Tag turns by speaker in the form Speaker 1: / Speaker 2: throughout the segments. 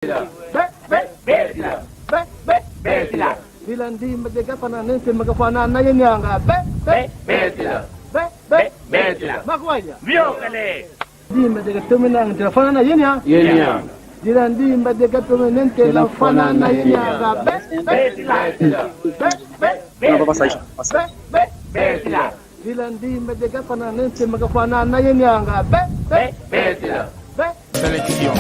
Speaker 1: Bilang di mereka pananense magafanana yan yang makwaya di mereka tumenang di fanana yan yang Dilan di mereka tumenente la fanana yan yang Dilan di mereka pananense magafanana yan yang
Speaker 2: Sélection.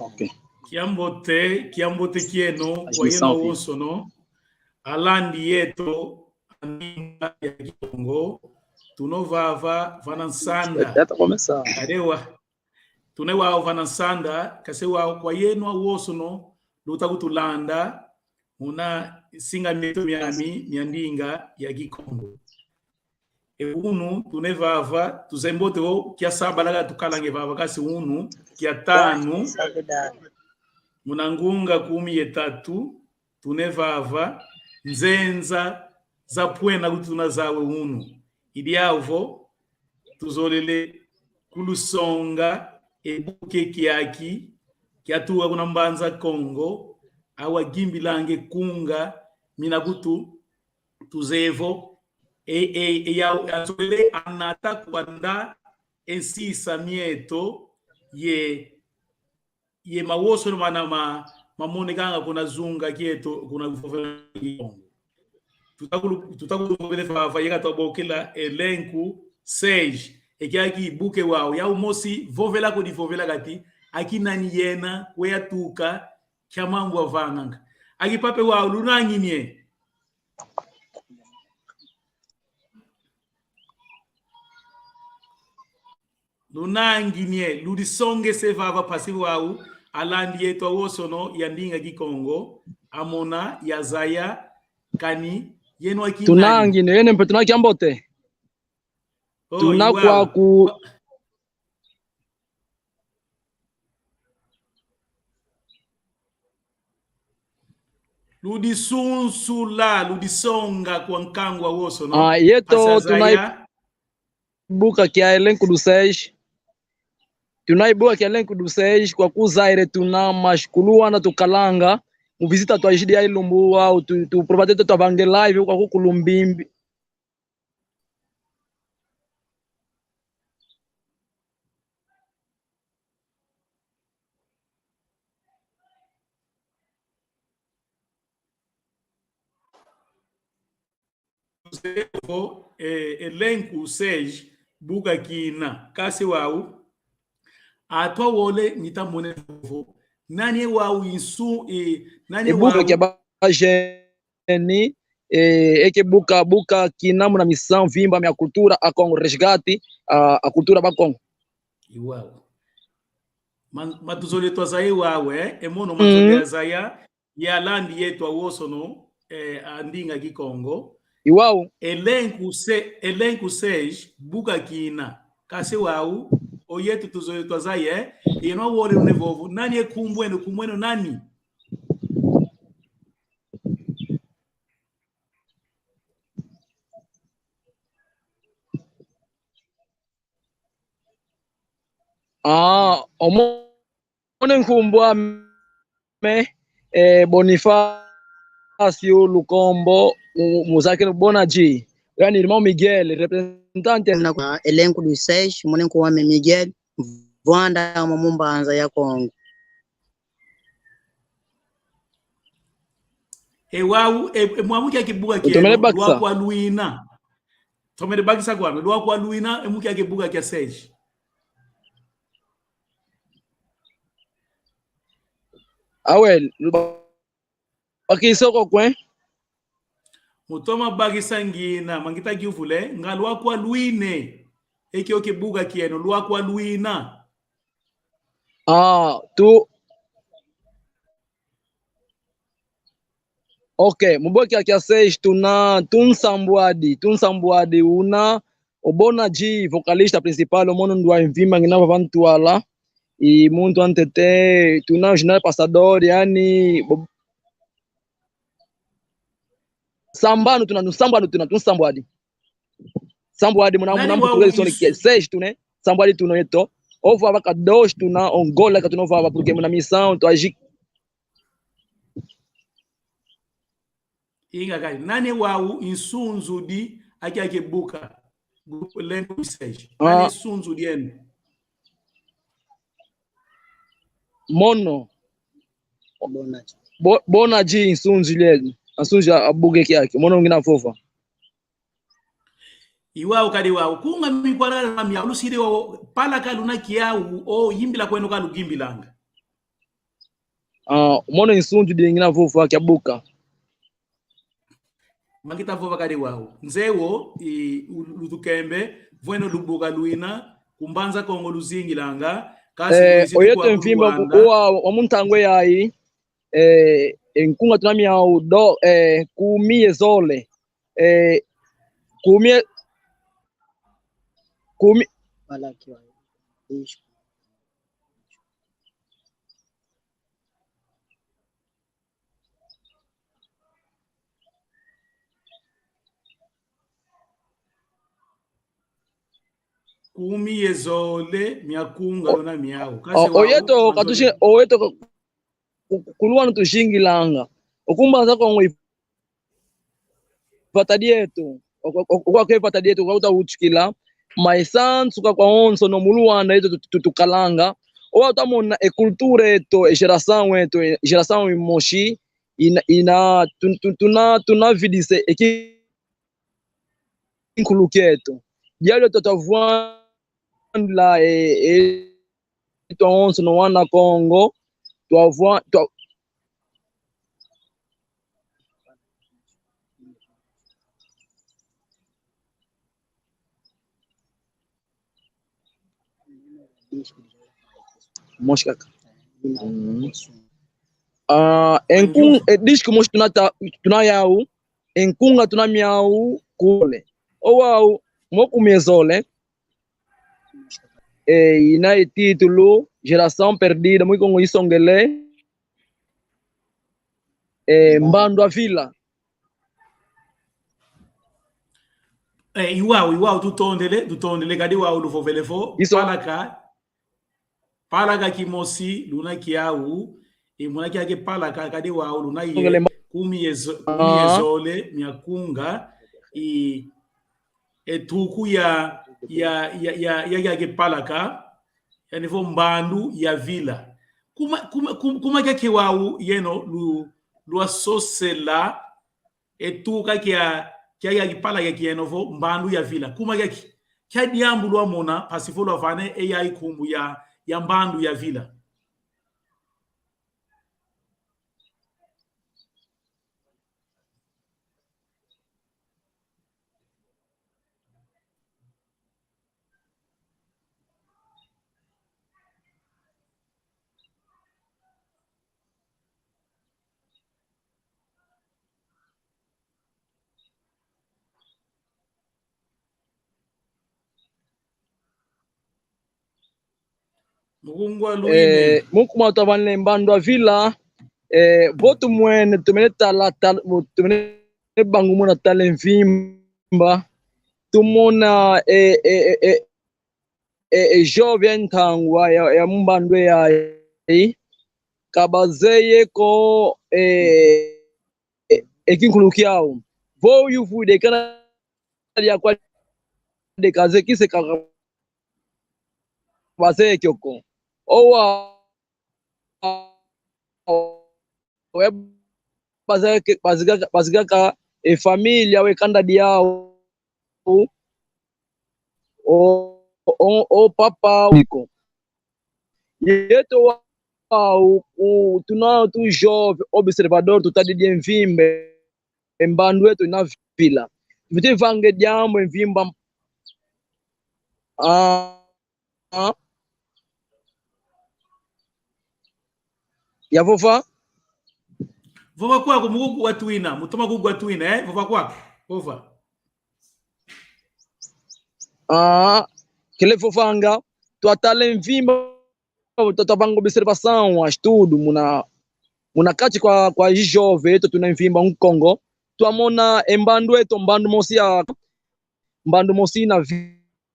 Speaker 3: Okay.
Speaker 4: Kiambote kieno kwa yeno woso no alandi yeto aninga ya Kikongo tunovava vanansanda adewa tunewa vanansanda kasewa kwa yeno woso no lutakutulanda una singa meto myandinga ya Kikongo unu tunevava tuzembote wo kia sabalaga tukalange vava kasi unu kia tanu munangunga 13 tunevava nzenza za pwena kuti tunazawe unu idiavo tuzolele kulusonga ebuke kiaki kiatuwa kuna mbanza Kongo awa gimbi lange kunga minakutu tuzevo ya azole anata kwanda ensisa mieto ye mawoso mana mamone kanga kuna zunga kieto kuna tutakulu fa yega tobokela elenku 6 ekiaki buke wao ya umosi vovela ko di vovela gati akinani yena kweyatuka kyamambo avanganga akipape wao lunanginie lunanginie ludisonge sevava pasivu au alandi yetu awosono yandinga Kikongo amona yazaya kani yenu akina
Speaker 3: tunangine yene mpe tunakiambote tunakwa ku
Speaker 4: ludisunsu ludisonga kwa nkangwa wosono
Speaker 3: yeto tunaibuka kia elenku du 6 tunaibuka kia elenku du 6 kwa kuzaire tuna mashkuluana tukalanga muvisita twajidi ya ilumbu au tu provatete twavange live kwa kukulumbimbi
Speaker 4: elenku 6 buka kina kasi wau atwa wole nitamone vo nani wau insu nani
Speaker 3: buka
Speaker 4: wau
Speaker 3: kia bajeni eke buka kina muna missão vimba minha cultura a Congo resgate a cultura ba Congo
Speaker 4: iwau matuzole twazaye wawe emono mazole azaya ya landi yetu awosono andinga Kikongo
Speaker 3: iwau
Speaker 4: elenku 6 buka kina kasi wau oyetu tuzole twazaye ino wole unevovu nani kumweno nani
Speaker 3: omone nkumbwa me Bonifacio Lukombo Muzakir Bonaji yani irmão Miguel representante
Speaker 5: na elenco dos 6 mone nkuwame Miguel
Speaker 2: Rwanda mumbanza ya Kongo.
Speaker 4: Wau mwamuki akibuga kieno lwa kwa luina. Tomere bakisa kwa lwa kwa luina emuki akibuga kia seji.
Speaker 3: Awel bakisoko kwen
Speaker 4: mutoma bakisa ngina mangita kiuvule nga lwa kwa luine eki okibuga kieno lwa kwa luina.
Speaker 3: Tu okay, muboki akia seji tunsambwadi una obona ji vocalista principal omono ndwa mvimba ngina vantwala e muntu antete tuna general passador yani sambano tunsambwadi muna português soni que seis tune sambwadi tuno eto ova vaka dos tuna ongola ka tunova porque muna missão to agi
Speaker 4: inga kai nani wau insunzu di ake buka lengo seji nani insunzu di enu
Speaker 3: mono bona ji insunzu lezi asunja abuge kyake mono ngina fofa
Speaker 4: iwao kadi wao kunga mikwara na mya lusire wo pala kaluna kiau o yimbila kweno kalu gimbilanga
Speaker 3: mono insunju di ngina fofa kyabuka
Speaker 4: mangita fofa kadi wao nzewo lutukembe vweno lubuka luina kumbanza kongo luzingilanga kasi
Speaker 3: oyeto mfimba wa muntangwe yayi enkunga tunamia do kumie zole kumi
Speaker 4: kumie zole miakunga lona miao
Speaker 3: oyeto katushe oyeto kuluwana tushingilanga okumbanza kongo vatadietu okwake vatadietu kwauta uchikila maisansuka kwa onso no muluwana eto tukalanga owa tamona cultura eto geração imoshi ina tuna vidise ekinkuluketo dialio totavwandla eto onso no wana Congo tuavwa moshkaka disco mosh tunayau enkunga tunamiau kule owau mokumezole ina título Geração Perdida muito com isso ngele mbando a vila
Speaker 4: iwau tutondele kadi wau lufovelefo palaka kimosi luna kiau muna kiake palaka kadi wau luna ye kumiyezole miakunga etuku ya kiake palaka yani vo mbandu ya vila kuma kiake wau yeno luasosela etuka kia palaka kieno vo mbandu ya vila kuma kiake kia diambu lua mona pasifolo afane eya ikumbu ya mbandu ya vila
Speaker 3: mukuma tavanle mbando a vila votu mwene tumeneta bangu muna tale mvimba tumona jovem tangwa ya mbandwe ya kabazeye ko ekinkulukiao vo yuvude kana ya kwa de kaze kise wazee kyoko owa bazigaka família we kanda diao o papa wiko yeto o tunao tu jovem observador tutadidi envimbe embandu wetu na vila vite vange jambo envimba ya vova
Speaker 4: kwako mugu watwina mutoma gugu watwina vova kwako vova
Speaker 3: kele vovanga tuatale envimba tutavanga observação estudo muna kati kwa jovem eto tuna envimba Congo tuamona embandu eto mbandu mosi na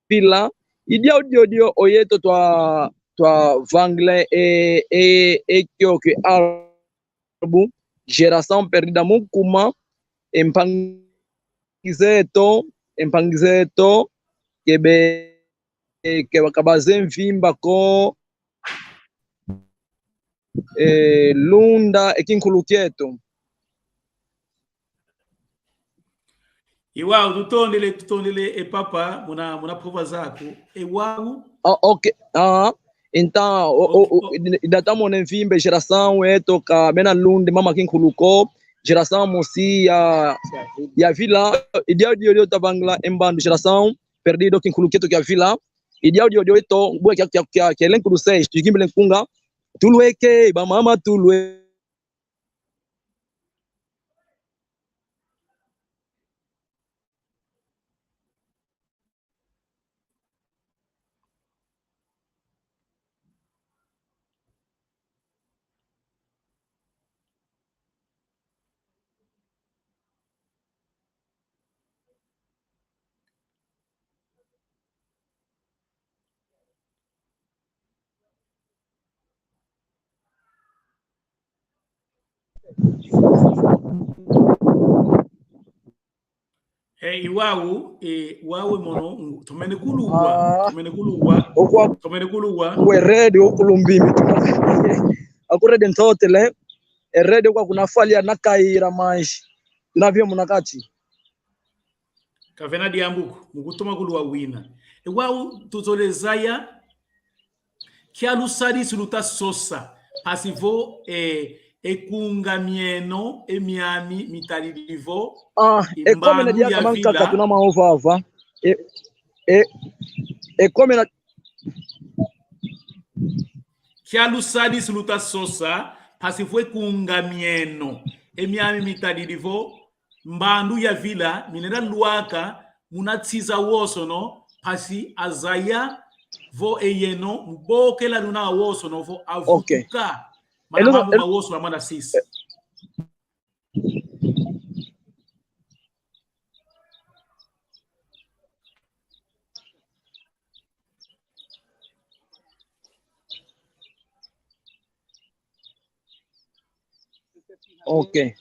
Speaker 3: vila idio oyeto tua vangle kyoke albu geração perdida mukuma empangizeto kebe wakabaze mvimba ko lunda ekinkuluketo
Speaker 4: iwau tutondele papa muna prova zako iwau
Speaker 3: okay então idatamo ne mvimbe geração eto ka mena lunde mama kinkuluko geração mosi ya vila idio tabangla embando geração perdido kinkuluketo ya vila idio eto bua kya elenco do 6 tukimbele kunga tulweke ba mama tulwe
Speaker 4: iwau wawe mono tomene kuluwa
Speaker 3: we ready okulumbimi akurede ntotele ready kwa kuna falia nakaira manji tunavyo munakati
Speaker 4: kavena diambuku mukutoma kuluwa wina iwau tutolezaya kialusadi suluta sosa pasivo ekungamieno emiami mitalidivo
Speaker 3: ekome na diaka mankaka tuna maovava ekome na
Speaker 4: kialusadi suluta sosa pasivo ekungamieno emiami mitalidivo mbandu ya vila minera luaka munatsiza woso no pasi azaya vo eyeno mbokela luna woso no vo avuka mana woso amana sisi
Speaker 3: okay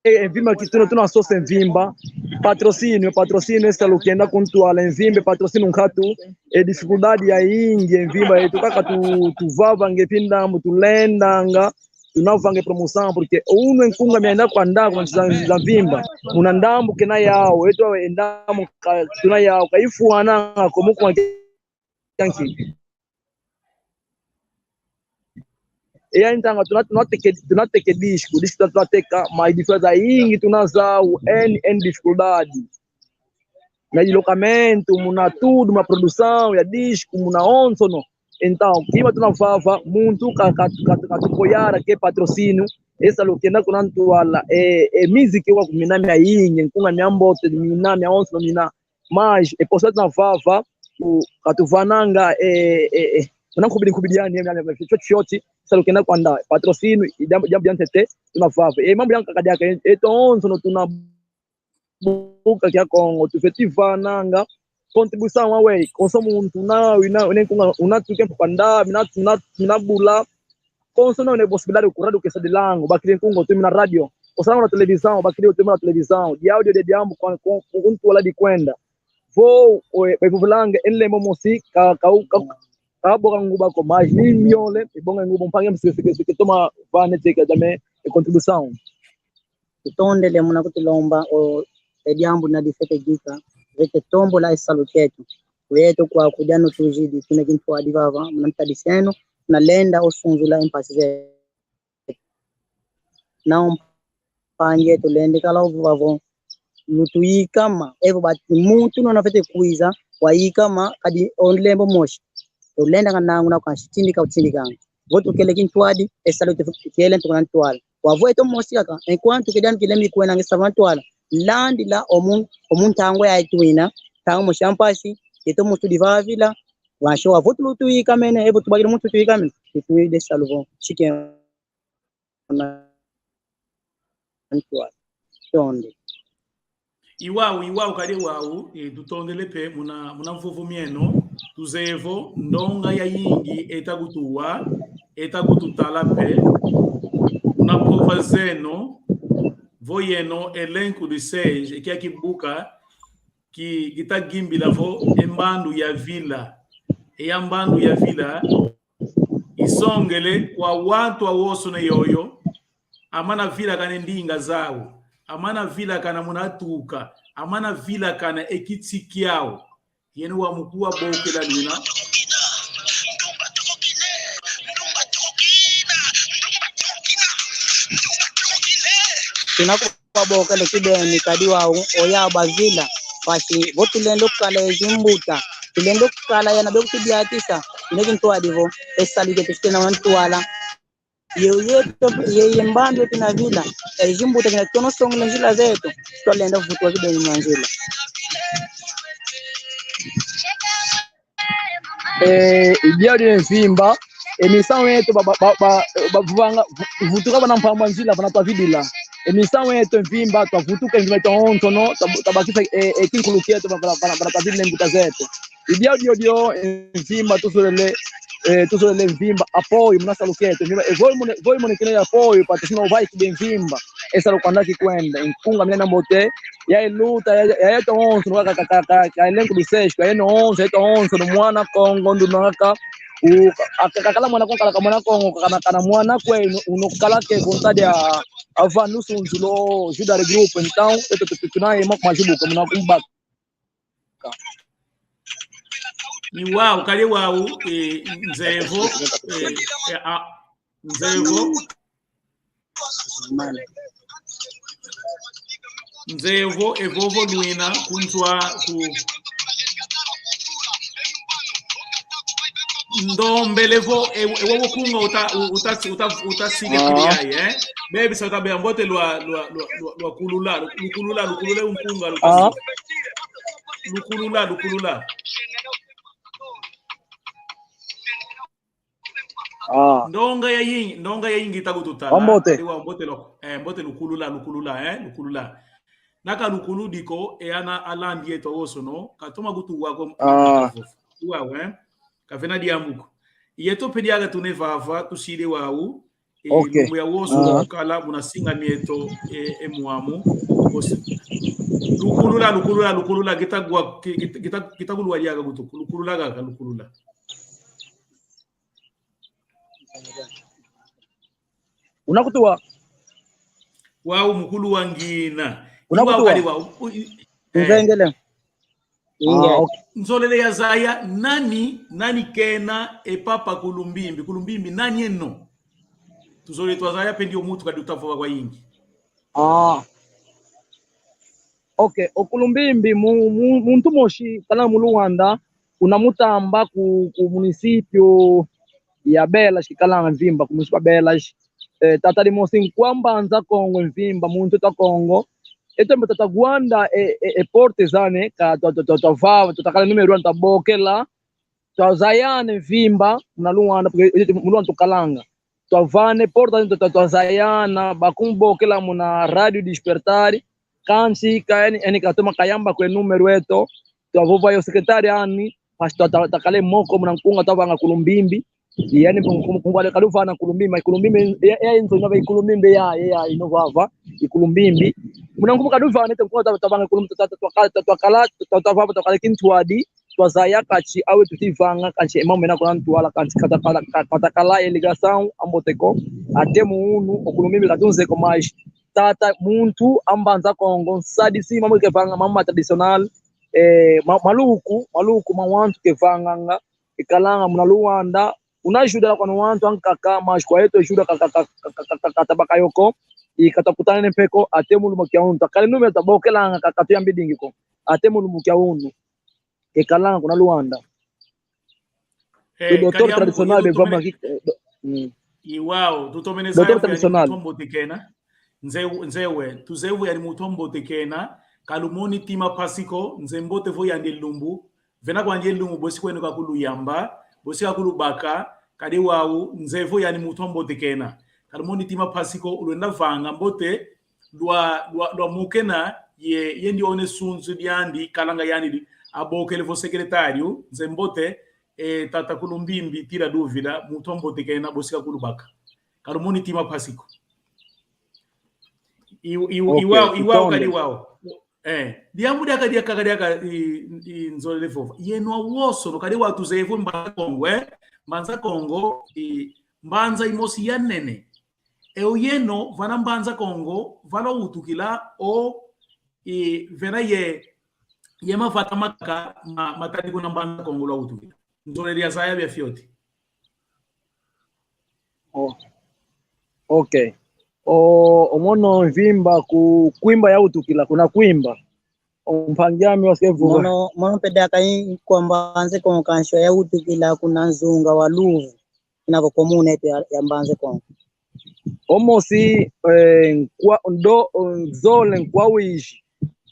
Speaker 3: envimba kituna tuna sosa envimba patrocínio esta lukienda kuntuala envimbe patrocínio nkatu dificuldade ya ingi envimba yetu kaka tuvava ngepinda mutulendanga tunavange promoção porque uno enkunga mienda kwa ndako za mvimba una ndambu kena yao yetu endamu tuna yao kaifuana komuko yanki então tunateke disco tunateka mais diferença ingi tunazao en dificuldade na deslocamento muna tudo uma produção ya disco muna onso no então kima tunavava muntu katukoyara ke patrocínio essa lokenda kunantuala music wa kuminami aingi nkunga myambote minami onso mina mais posa tunavava katuvananga kubidiani chochote sasa ukienda kwa nda patrocínio jambo jantete tunavava mambo yangu kakadiaka etonzo no tunabuka kya Congo tufetiva nanga contribuição awe consomo muntu na unatuke kwa nda minabula consono ne possibilidade kurado que de lango bakile Congo tu na radio osana na televisão bakile tu na televisão de áudio de diambo com wala di kwenda vo bevulanga enle momosi ka boka nguba ko mais ni miole ibonga nguba mpange msike toma vane teka dame contribuição
Speaker 2: tondele muna kutilomba o ediambu na difete gika vete tombo la salutetu wetu kwa kujano tujidi tunekintu adivava mnamtadiseno na lenda osunzula empasize na panje tulende kala vavo lutuikama evo bati muntu no nafete kuiza waikama kadi onlembo moshi tulenda kanangu na kashitindika utindikanga votu kele kintwadi esalute kele tukanantwala wavo eto moshi kaka enquanto kedan kilemi kwena ngesavantwala landi la omuntu angwe aitwina tango moshampasi eto mutu divavila washo wavo lutuikama ene evo tubagire mutu tuikama tuide saluvo chicken antwala tonde
Speaker 4: iwau kale wau tutondele pe muna mvuvu mieno tuzevo ndonga ya yingi etagututala pe na prova zeno voyeno elenco de 6 que aqui buka que gita gimbila vo embandu ya vila embandu ya vila isongele kwa watu awoso na yoyo amana vila kana ndinga zao amana vila kana munatuka amana vila kana ekitikiao yene wa mkuu boke la lina
Speaker 2: tunakuwa boka le kideni kadiwa oya bazila pasi votulendo kala zimbuta tulendo kala yana be kudiatisa nekinto adivo esalike tuskena wantwala yeye mbando tuna vila zimbuta kana tono songle njila zetu tulenda vutwa kideni manjila
Speaker 3: idiari nzimba emissão yetu bavanga vutuka bana mpamba njila bana twavidila emissão yetu mvimba twavutuka mvimba tonto no tabakisa ekinkulukia tu bana twavidila mbuta zetu idio mvimba tusolele mvimba apoio mnasa luketo mvimba voi monekene apoio patisino vai kide mvimba esa lokandaki kwenda inkunga mnena mbote ya luta ya to onso no ka elenco do sexto ya no 11 no mwana Kongo ndunaka akakala mwana Kongo kala mwana Kongo kana mwana kwenu unokala ke vontade a avanusu nzulo juda de group então tunaye majibuka mnakumba
Speaker 4: ni wao kale wao nzevo nzevo evovo luina kuntwa ku ndombelevo ewo kunga utasige kiliai baby sa tabe ambote lwa kulula unkunga lukulula ndonga ya yingi tagututala
Speaker 3: ambote
Speaker 4: mbote lukulula naka lukuludiko ana alandi eto osono katoma gutu wako wawe kafena diamuko yeto pediaga tunevava tusile wau
Speaker 3: okay.
Speaker 4: ya woso kala munasinga mieto emuamu lukulula kitagulwa liaga gutu lukulula
Speaker 3: unakutua
Speaker 4: wau mkulu wangina
Speaker 3: unakutua
Speaker 2: ngengele
Speaker 3: okay.
Speaker 4: Nzolele ya zaya nani kena epapa kulumbimbi nani eno tuzole twazaya pendio mutu kadi utafova kwa yingi
Speaker 3: okay okulumbimbi muntu moshi kana mu Luanda unamutamba ku municipio ya Belas kikala mvimba ku municipio Belas tatali mosi kwambanza Kongo mvimba muntu ta Kongo etembe tataguanda porte zane ka tutavava tutakala numero ntabokela twazayane mvimba na Luanda Luanda tukalanga twavane porte twazayana bakumbokela muna radio despertar kansi kaeni katoma kayamba kwe numero eto twavova yo secretary ani pastor takale moko muna nkunga tavanga kulumbimbi yani kungwale kaluvana kulumbima ikulumbimbi ya inzo inova ikulumbimbi ya inovava ikulumbimbi munangubuka duvana te kwa tabanga kulum twakala twakala kintwadi twazaya kachi awe tutivanga kanchi emamwe na kuna twala kanchi katakala eligação amboteko ate muunu okulumbimbi katunze ko mais tata muntu ambanza Kongo sadi si mamwe kevanga mama traditional maluku mawantu kevanga ikalanga muna Luanda unajuda kwa wantu ankaka mas kwa yetu juda katabaka yoko ikatakutana nempeko ate mulu mkia unta kale nume tabokelanga kakatu ya mbidingi ko ate mulu mkia unu ikalanga kuna Luanda doctor traditional de vama
Speaker 4: iwao tutomeneza doctor traditional mutombo tekena nzewe tuzewe yani mutombo tekena kalumoni tima pasiko nzembote vo yande lumbu vena kwa nje lumbu bosi kwenu kakulu yamba bosi kakulu baka kade wau nzevo yani mutombo tekena kalumoni tima pasiko ulwenda vanga mbote lwa mukena ye ndi one sunzu diandi kalanga yani abokele vo secretario nzembote tata kulumbimbi tira duvila mutombo tekena bosi kakulu baka kalumoni tima pasiko iwao kadi wao diambu dia kaka nzole fova yenwa woso no kadi watu zevu mbanza Kongo mbanza imosi ya nene yeno vana mbanza Kongo vala utukila o vena ye mafata maka matadi kuna mbanza Kongo la utukila nzole dia saya bia fioti
Speaker 3: okay omono vimba kuimba ya utukila kuna kuimba umpangiami waskevu
Speaker 2: mono peda kai kwamba anze kwa kansho ya utukila kuna nzunga wa luvu inako komune ya mbanze Kongo omosi kwa ndo zole kwa wishi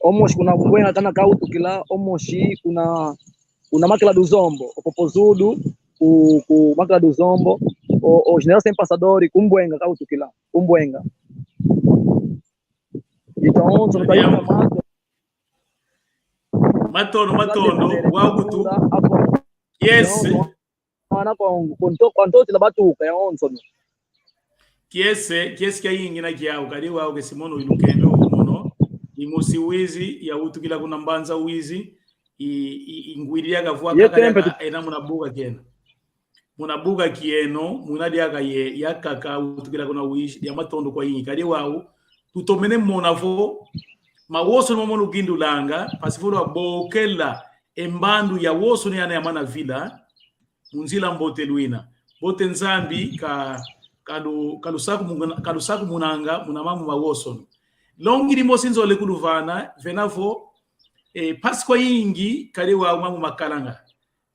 Speaker 2: omoshi kuna mbwenga kana ka utukila omoshi kuna makela duzombo opopozudu ku makela duzombo o general passadori kumbwenga ka utukila kumbwenga então só tá indo
Speaker 4: matono wagutu yes
Speaker 3: ana quanto la batuka ya onso
Speaker 4: kiese kia ingina kiao kadi wao kesimono ilukendo mono imusiwizi ya utukila kuna mbanza wizi ingwiria gavua kaka ena munabuga kena munabuga kieno munadiaga ye yakaka utukila kuna wishi ya matondo kwa ingi kadi wao tutomene monavo mawoso no mono gindulanga pasifolo abokela embandu ya woso ne yana yamana vila munzila mbote luina bote nzambi kalusaku munanga munamamu mawoso longi mosinzo le kuluvana venavo paskwa yingi kali wa mamu makalanga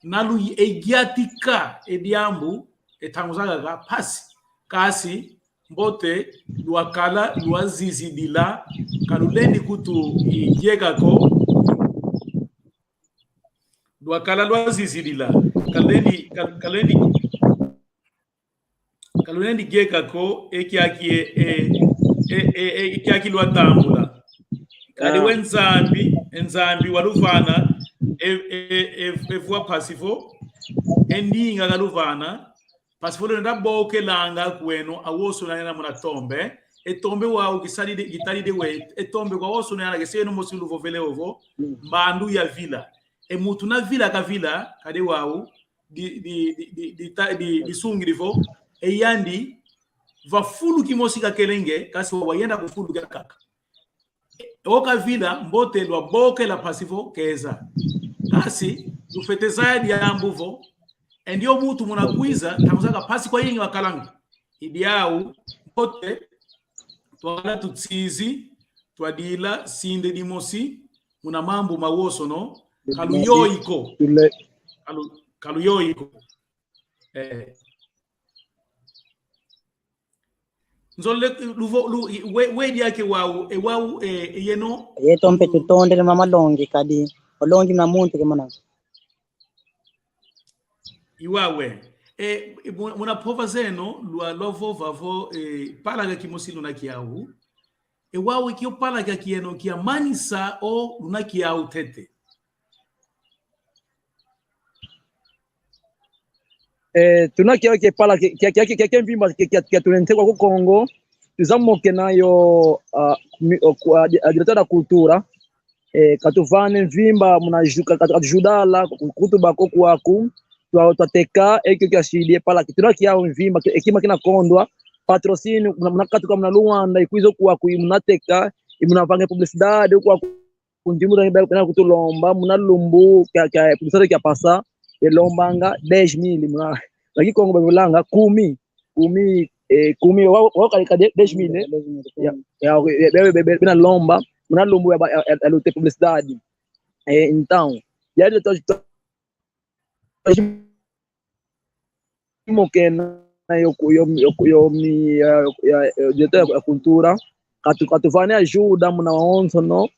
Speaker 4: nalu egiatika ediambu etanguzaga pasi kasi mbote luakala luazizidila kalulendi kutu igegako luakala luazizidila kalulendi gegako ekiaki luatambula kali wenzambi waluvana evua pasifo endinga kaluvana pasifo nda boke langa kweno awoso na muna tombe etombe wa gitalide we etombe kwa woso na geseno mosilu vovele ovo mbandu ya vila mutu na vila ka vila kade wau di sungrivo yandi va fulu kimosi ka kelenge kasi wayenda kufulu kaka oka vila mbote lwa boke la pasifo keza kasi ufete zaidi ya mbuvo endio mutu munakwiza tamuzaka pasi kwa yingi wakalanga idiau mbote twala tutsizi twadila sinde dimosi muna mambu mawoso no kaluyoiko kaluyoiko nzole wedi yake wau yeno
Speaker 2: yetompe tutonde na mama longi kadi olongi na muntu kemana
Speaker 4: iwawe muna pova zeno lwa vavo palaga kimosilo na kiau wawe kio palaga kieno kia manisa o luna kiau tete
Speaker 3: tunakia ke pala ke vimba ke tulentekwa ku Kongo tuzamoke nayo directeur da cultura katuvane vimba munajuka katujudala kutuba ko kwaku twateka ekyo kyashidie pala tunakia vimba ekima kina kondwa patrocínio munakatuka muna Luanda ikwizo kwaku munateka munavanga publicidade kwa kundimu da kutulomba munalumbu kya publicidade kya passa elombanga 10,000 muna laki Kongo babulanga 10 wao kalika 10,000 ya bebe bina lomba munalumbu ya lute publicidade então yale mokena yo mi ya cultura katuvane ajuda muna onso no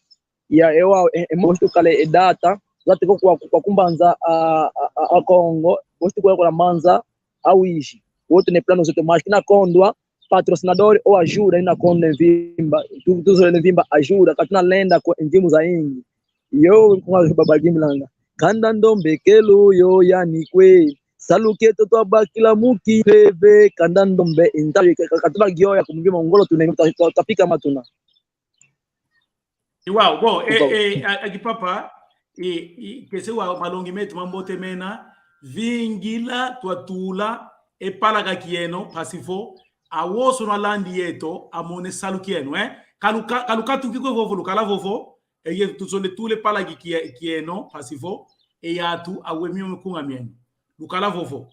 Speaker 3: ya ewa mosto kale data zati kwa kumbanza a Kongo mosto kwa manza awishi wote ne plano zote mais na kondwa patrocinador ou ajuda ina konde vimba tuzo ne vimba ajuda katuna lenda kwa ndimu za ingi yo kwa babagimi langa kanda ndombe kelo yo yani kwe saluketo to bakila muki teve kanda ndombe intabi katuna gyo ya kumvima ngolo tunapika matuna.
Speaker 4: Wow, bo akipapa kese wa malongi metu mambote mena vingila twatula epala kakieno pasifo awoso na landi yeto amone salu kieno kaluka tukiko vovo lukala vovo eye tuzole tule pala kieno pasifo eyatu awemio mkunga mieno lukala vovo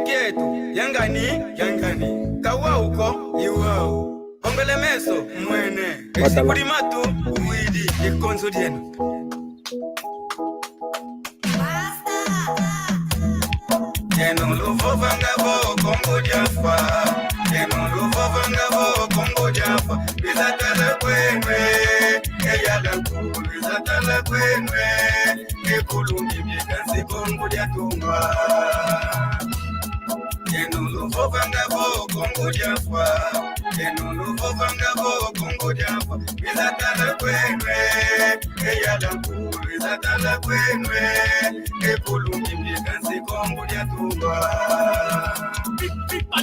Speaker 5: Quieto, yangani, kawa uko, iwao. Ongele meso, mwene, exipuri matu, uidi, ikonzo dieno. Yeno luvo vangavo, Kongo jafa. Yeno luvo vangavo, Kongo jafa. Bizatala kwenwe, eyala kulu, bizatala kwenwe. Ekulungi mikansi Kongo jatumba. Enulu vangavo Kongo jafa, enulu vangavo Kongo jafa. Bizatala kwenwe, eyala kulu, bizatala kwenwe. Ekulungi mikansi Kongo jatumba.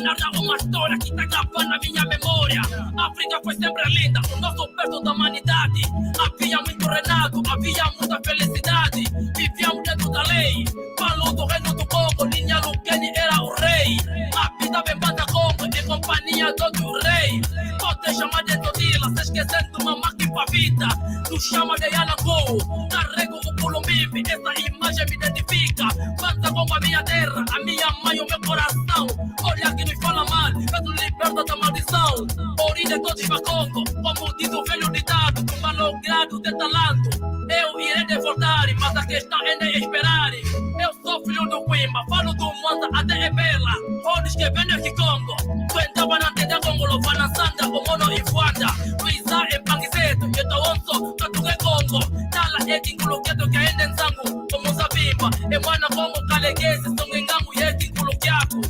Speaker 6: Narra uma história que tá gravando na minha memória. África foi sempre linda, o nosso berço da humanidade. Havia muito Renato, havia muita felicidade. Vivíamos dentro da lei, falou do reino do Congo. Linha Lukeni era o rei. A vida bem banda Congo, em companhia do outro rei. Pode chamar de Todila, se esquecendo uma máquina pra vida. Tu chama de Yanagou, carrego o Pulumbibi. Essa imagem me identifica. Banda Congo, a minha terra, a minha mãe, o meu coração. Olha que nos fala mal, eu liberta da maldição. Origem todos para Congo, como diz o velho ditado. Com malogrado de talento, eu irei devoltar. Mas a questão é nem esperar. Eu sou filho do Quimba, falo do Mwanza até Ebela. Todos que vêm aqui Congo, tu entrava na tenda Congo, Lovana Sanda, o Mono e Fuanda. Luísa e Pangizeto, eu tô onso, Katuge Congo. Tala e Kinkuluketo, que ainda em Zango, como Zabimba. E Mwana Congo, Kalegese, Songengango e Kinkulukiaku.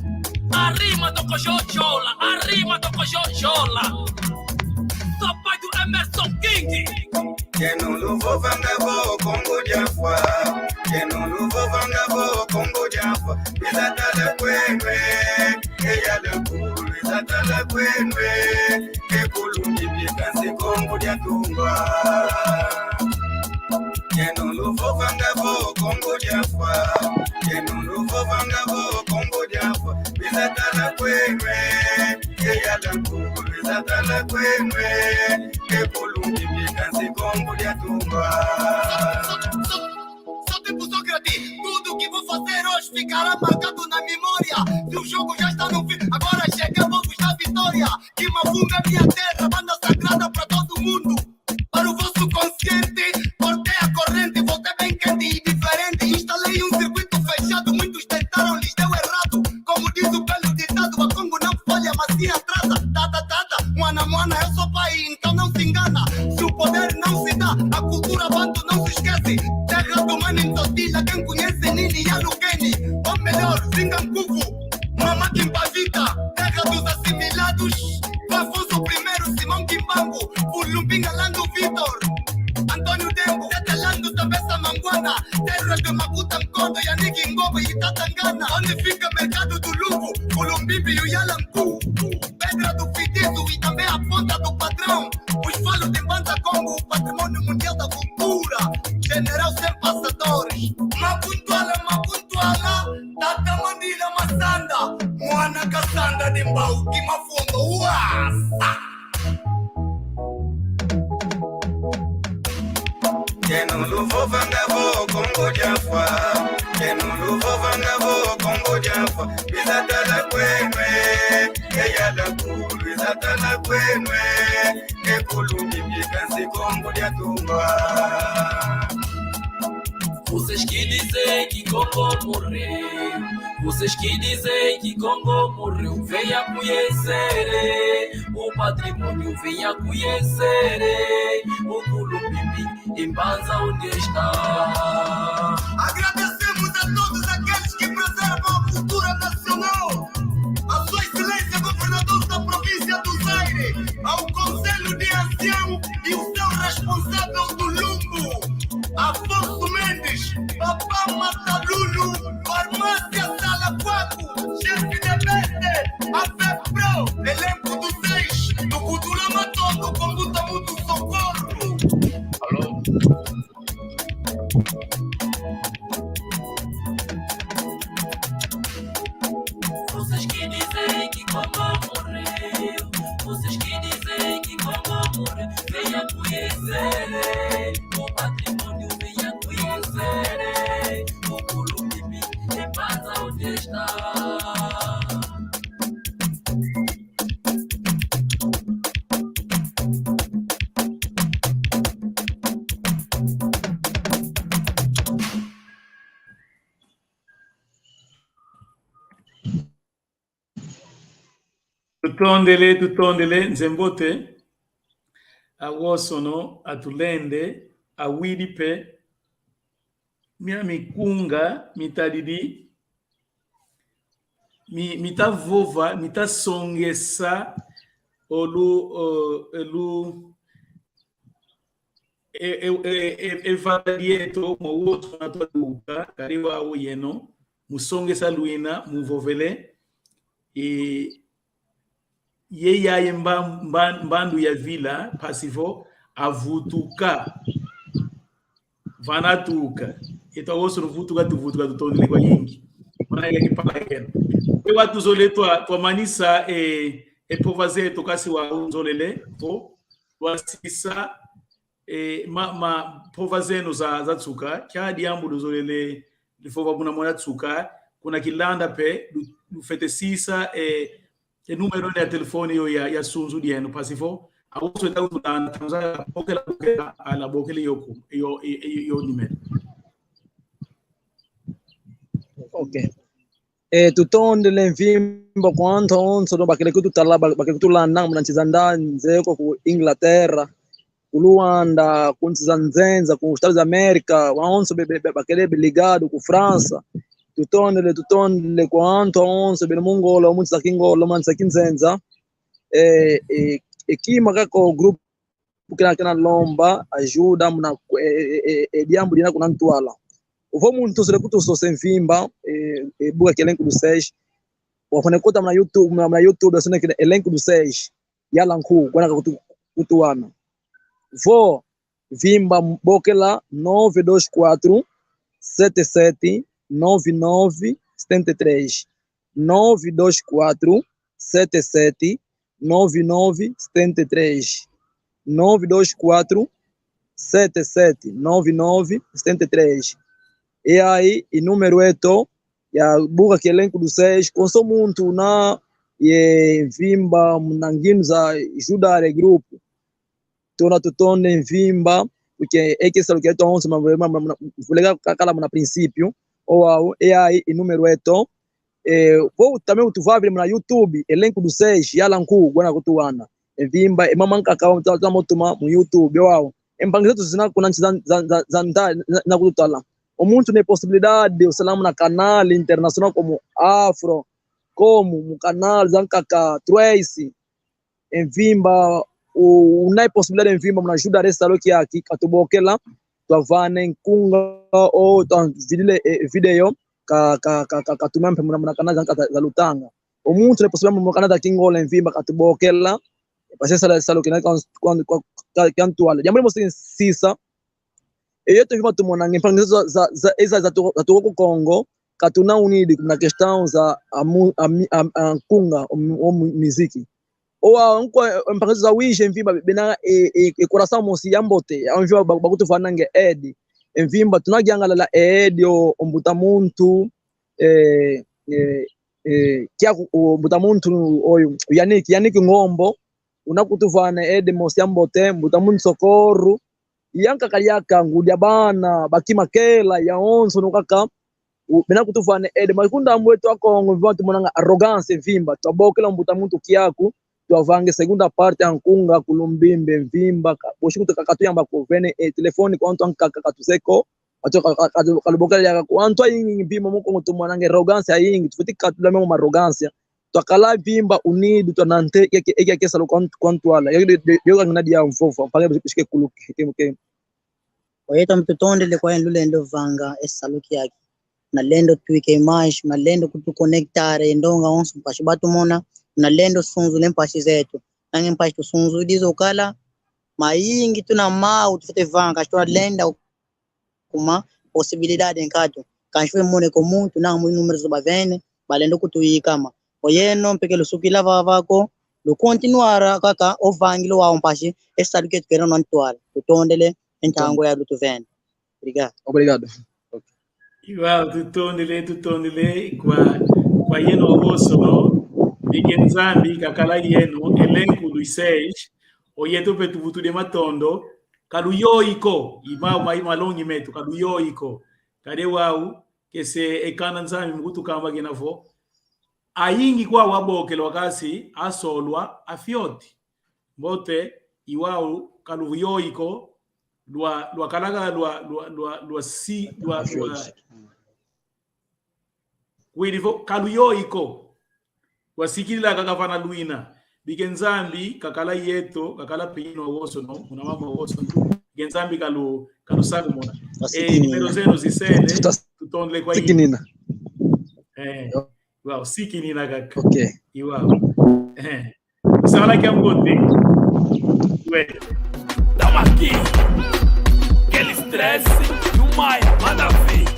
Speaker 6: Arrima do Cojojola, arrima do Cojojola. Sou pai do Emerson King.
Speaker 5: Enulu vangavo Kongo jafa, enulu vangavo Kongo jafa. Bizatala kwenwe, eyala kulu, bizatala kwenwe. Ekulungi mikansi Kongo jatumba. Enulu vangavo Kongo jafa, enulu vangavo Kongo jafa. Bizatala kwenwe, eyala kulu, bizatala kwenwe. Ekulungi mikansi Kongo jatumba.
Speaker 7: Só tempo só grande, tudo que vou fazer hoje ficará marcado na memória. Se o jogo já está no fim, agora chegamos na vitória. Que Mavunga é minha terra, banda sagrada para todo mundo. Para o vosso consciente, cortei a corrente, voltei bem quente e diferente. Instalei um circuito fechado, muitos tentaram, lhes deu errado. Como diz o belo ditado, a Congo não falha, mas se atrasa. Mwana, eu sou pai, então não se engana. Se o poder não se dá, a cultura banto não se esquece. Terra do Mano Todila, quem conhece Nini Yalukeni. Ou melhor, Zingankuvu, Mama Kimpavita. Terra dos assimilados, do Afonso I, Simão Kimbangu, Pulumbinga Lando Vitor. Botswana, terra de Makuta Mkondo, Yaniki Ngobo, Itatangana, onifika mercado do Lugo, Colombibi, Yala Mku, Pedra do Fidito e também a ponta do padrão, os falos de Banda Congo, o patrimônio mundial da cultura, general sem passadores, Mapuntuala, Tata Manila Masanda, Moana Cassandra de Mbau, Kimafundo, Uasa.
Speaker 5: Kenulu vovangavo Congo Jaffa, Kenulu vovangavo Congo Jaffa, Bizatala kwenwe, Keyala kulu, Bizatala kwenwe, Kekulu Bibikansi Congo Jatumba.
Speaker 6: Vocês que dizem que Congo morreu, vocês que dizem que Congo morreu, venha conhecer o patrimônio, venha conhecer o Culumbibi, em Banza onde está.
Speaker 7: Agradecemos a todos aqueles que preservam a cultura nacional, a sua excelência governador da província do Zaire, ao Conselho de Ancião e o seu responsável do Lumbo, Afonso Mendes, Papá Matalulu, Farmácia Salaquaco, chefe de mestre, a FEPRO, elenco do 6, do Cultura Matondo, Conduta Muito Socorro.
Speaker 4: Alô?
Speaker 6: Vocês que dizem que Congo morreu, vocês que dizem que Congo morreu, venha conhecer o patrimônio, venha conhecer o Culumbibi, em Banza onde está.
Speaker 4: tutondele nzembote awosono atulende awilipe mia mikunga mitadidi mitavova mitasongesa elu evalieto mwoto natuka kariwa uyeno musongesa luina muvovele ye mbandu ya vila pasivo avutuka vanatuka ito woso vutuka tutondele kwa yingi mana ile kipaka yenu we watu zole twa manisa povaze tokasi wa nzolele po wasisa ma povazeno za tsuka kya diambu zolele lifova buna mwana tsuka kuna kilanda pe lufete sisa numero ya telefoni ya sunzu dieno pasifo awuso ta utana tanza bokela ala bokele yoku yo numero.
Speaker 3: Okay. Tutondele mvimbo kwanto onso do bakele kututala bakele kutulana mnanchiza ndanze ko ku Inglaterra ku Luanda kunchiza nzenza ku Estados America waonso bakele ligado ku France tutondele kwanto onso bene mungolo munchiza kingolo manchiza kinzenza ekima kako group kana lomba ajuda mna diambo lina kuna ntwala uvo muntu sele kutusose mvimba buka elenco do 6 wafane kota na YouTube asone kile elenco do 6 yala nkuu kwana kutuana vo vimba bokela 924 77 99 73 924 77 99 73 924 77 99 73. E aí, e número eto ya buka elenco do 6 konso muntu na ye vimba mnanginu za judare group tona tutonde vimba porque ekesa que to onso vulega kala na princípio ou e aí e número eto vou também utuvavile na YouTube elenco do 6 yala nku gwana kutuana vimba mamanka kawa mtama mu YouTube wao empangizetu zina kuna za na kututala omuntu ne possibilidade de usalama na canal internacional como Afro, como mu canal zankaka Trace envimba unai possibilidade envimba mna ajuda resta loki yaki katubokela twavane nkunga o vidile video ka tumampe muna kanaza za lutanga omuntu lepo sibamba muna kanaza kingola mvimba katubokela pasesa salo kinaka kwa kantuala jambo limo sisa eyote vima tumona ngempangizo za tuko Kongo katuna unidi na questão za nkunga o muziki owa nkwa mpangizo za wishe mvimba bena coração mosi yambote anjwa bakutu fanange edi mvimba tunagiangala la edi ombuta muntu kia ombuta muntu oyo yaniki ngombo unakutuvana edi mosi yambote mbuta muntu sokoru yanka kaliaka ngudia bana bakimakela ya onso nokaka bena kutuvana edi makunda mwetu akongo mvimba tumonanga arrogance mvimba twabokela mbuta muntu kiaku tuavange segunda parte ankunga kulumbimbe mvimba boshukuta kakatuyamba kuvene telefoni kwa antu kakatuzeko atu kalubokela ya kwa antu yingi mvimba muko tumonanga arrogance yingi tufutika tulame mu arrogance twakala vimba unidu twanante eke kesa lo kwantwala yoga nginadia mfofa mpaka bishike kuluki kemuke
Speaker 2: oyeta mtutondele kwa lulendo vanga esaluki yake na lendo tuike image na lendo kutukonektare ndonga onso mpashi batumona na lendo sunzu lempashi zetu nange mpashi tusunzu dizo kala mayingi tuna mau tufute vanga tuna lenda kuma possibilidade nkato kanshwe mone komuntu na mu numero zo bavene balendo kutuikama oyeno mpekelo sukila vavako lo continuara kaka ovangilo wa mpashi esaluki tukero nontwala tutondele entango ya lutuvene
Speaker 3: obrigado
Speaker 4: Iwa tutondele kwa yeno oso no bigenzambi kakala yeno elenku luisej oyeto petubutu de matondo kaluyoiko ima malongi metu kaluyoiko kade wau kese ekana nzambi mkutu kamba genafo ayingi kwa wabokelo wakasi asolwa afioti mbote iwau kaluyoiko lwa kalaga lwa kwilivo kaluyoiko wasikila kakafana luina bigenzambi kakala yeto kakala pino woso no una mama woso bigenzambi kalusaga mona nimero zeno zisene tutondle kwa
Speaker 3: sikinina
Speaker 4: wow sikinina kaka
Speaker 3: okay
Speaker 4: iwao sala que ambote ouais
Speaker 6: Tamo aqui, aquele estresse e o Maia, manda ver.